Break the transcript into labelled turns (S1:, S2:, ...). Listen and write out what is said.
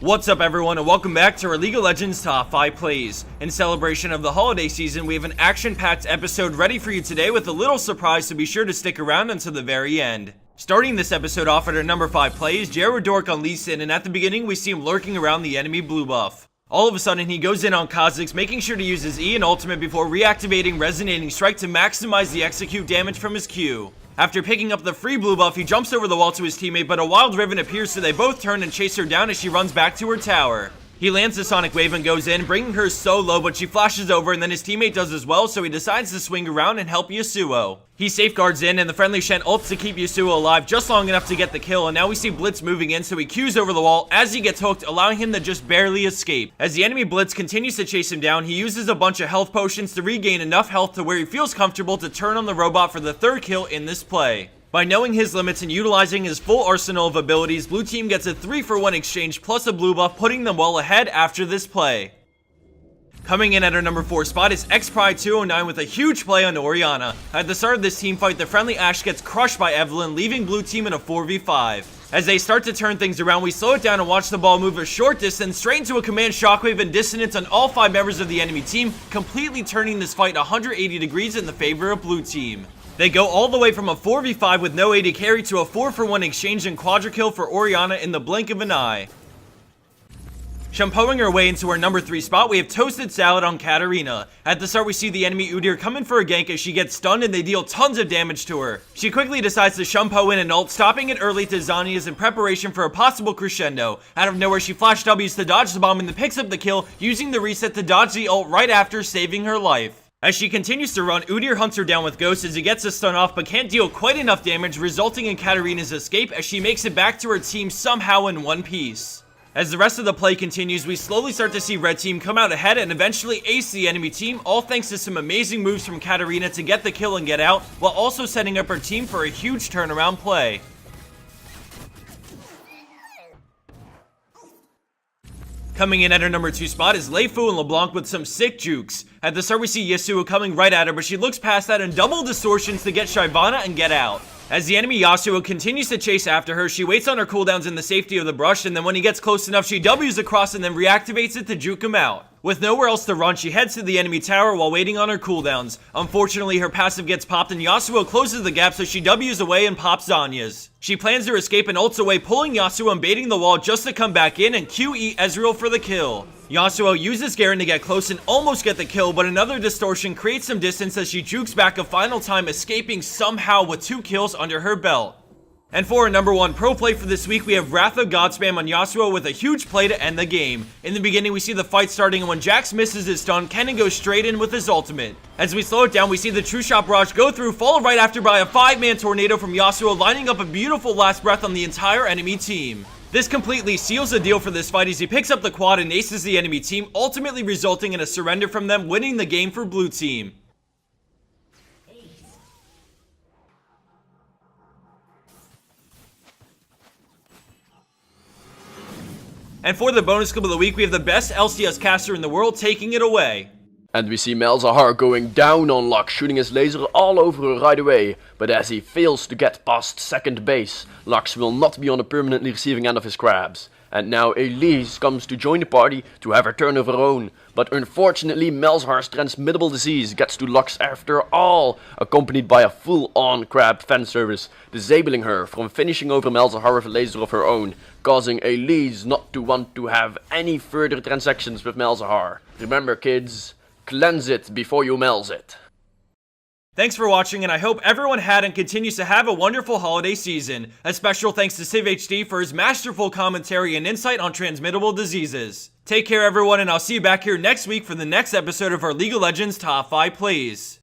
S1: What's up everyone and welcome back to our League of Legends Top 5 Plays. In celebration of the holiday season, we have an action-packed episode ready for you today with a little surprise, so be sure to stick around until the very end. Starting this episode off at our number 5 play is Gerodork on Lee Sin, and at the beginning we see him lurking around the enemy blue buff. All of a sudden he goes in on Kha'Zix, making sure to use his E and ultimate before reactivating Resonating Strike to maximize the execute damage from his Q. After picking up the free blue buff, he jumps over the wall to his teammate, but a wild Riven appears, so they both turn and chase her down as she runs back to her tower. He lands the Sonic Wave and goes in, bringing her so low, but she flashes over, and then his teammate does as well, so he decides to swing around and help Yasuo. He safeguards in, and the friendly Shen ults to keep Yasuo alive just long enough to get the kill, and now we see Blitz moving in, so he Qs over the wall as he gets hooked, allowing him to just barely escape. As the enemy Blitz continues to chase him down, he uses a bunch of health potions to regain enough health to where he feels comfortable to turn on the robot for the third kill in this play. By knowing his limits and utilizing his full arsenal of abilities, blue team gets a 3-for-1 exchange plus a blue buff, putting them well ahead after this play. Coming in at our number 4 spot is XPride209 with a huge play on Orianna. At the start of this team fight, the friendly Ashe gets crushed by Evelynn, leaving blue team in a 4v5. As they start to turn things around, we slow it down and watch the ball move a short distance straight into a command shockwave and dissonance on all 5 members of the enemy team, completely turning this fight 180 degrees in the favor of blue team. They go all the way from a 4v5 with no AD carry to a 4-for-1 exchange and quadra kill for Orianna in the blink of an eye. Shampooing her way into our number 3 spot, we have ToastedSalad on Katarina. At the start, we see the enemy Udyr come in for a gank as she gets stunned and they deal tons of damage to her. She quickly decides to shampoo in an ult, stopping it early to Zhonya's in preparation for a possible crescendo. Out of nowhere, she flash W's to dodge the bomb and then picks up the kill, using the reset to dodge the ult right after, saving her life. As she continues to run, Udyr hunts her down with Ghost as he gets a stun off but can't deal quite enough damage, resulting in Katarina's escape as she makes it back to her team somehow in one piece. As the rest of the play continues, we slowly start to see red team come out ahead and eventually ace the enemy team, all thanks to some amazing moves from Katarina to get the kill and get out, while also setting up her team for a huge turnaround play. Coming in at her number 2 spot is Layfoo and Leblanc with some sick jukes. At the start we see Yasuo coming right at her, but she looks past that and double distortions to get Shyvana and get out. As the enemy Yasuo continues to chase after her, she waits on her cooldowns in the safety of the brush, and then when he gets close enough, she W's across and then reactivates it to juke him out. With nowhere else to run, she heads to the enemy tower while waiting on her cooldowns. Unfortunately, her passive gets popped and Yasuo closes the gap, so she W's away and pops Zhonya's. She plans to escape and ults away, pulling Yasuo and baiting the wall just to come back in and QE Ezreal for the kill. Yasuo uses Garen to get close and almost get the kill, but another distortion creates some distance as she jukes back a final time, escaping somehow with 2 kills under her belt. And for our number 1 pro play for this week, we have wrathofgodspam on Yasuo with a huge play to end the game. In the beginning, we see the fight starting, and when Jax misses his stun, Kennen goes straight in with his ultimate. As we slow it down, we see the True Shot Barrage go through, followed right after by a 5-man tornado from Yasuo, lining up a beautiful last breath on the entire enemy team. This completely seals the deal for this fight as he picks up the quad and aces the enemy team, ultimately resulting in a surrender from them, winning the game for blue team. And for the bonus clip of the week, we have the best LCS caster in the world taking it away.
S2: And we see Malzahar going down on Lux, shooting his laser all over her right away. But as he fails to get past second base, Lux will not be on the permanently receiving end of his crabs. And now Elise comes to join the party to have her turn of her own. But unfortunately, Malzahar's transmittable disease gets to Lux after all, accompanied by a full-on crab fan service, disabling her from finishing over Malzahar with a laser of her own, causing Elise not to want to have any further transactions with Malzahar. Remember kids, cleanse it before you Melz it.
S1: Thanks for watching, and I hope everyone had and continues to have a wonderful holiday season. A special thanks to CivHD for his masterful commentary and insight on transmittable diseases. Take care everyone, and I'll see you back here next week for the next episode of our League of Legends Top 5 Plays.